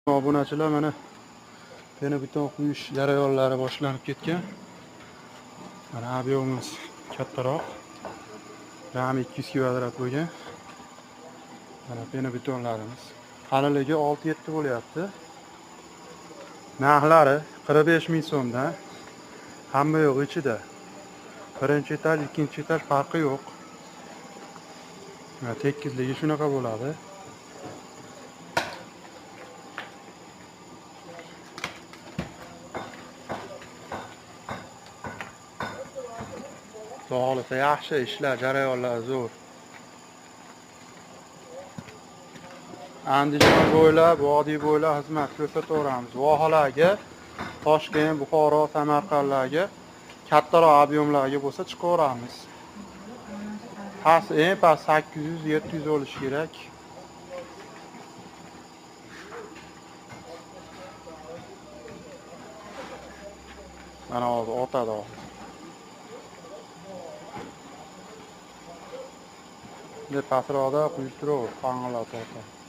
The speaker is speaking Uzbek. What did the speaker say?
Obunachilar mana yana beton quyish jarayonlari boshlanib ketgan. Mana ob'yomimiz kattaroq. Rami 200 kvadrat bo'lgan. Mana pena betonlarimiz. Qalinligi 6-7 bo'lyapti. Narxlari 45 ming so'mdan. Hamma yo'q ichida. Birinchi etaj, ikkinchi etaj farqi yo'q. Mana tekizligi shunaqa bo'ladi. Xohlasa yaxshi ishlar, jarayonlar zo'r. Andijon bo'ylab, vodiy bo'ylab xizmat ko'rsataveramiz. Vohalarga, Toshkent, Buxoro, Samarqandlarga kattaroq ob'yomlarga bo'lsa chiqaveramiz. Eng past 800-700 bo'lishi kerak. Mana hozir otadi. Pastroqda quyib turaver, qang'illatib otadi.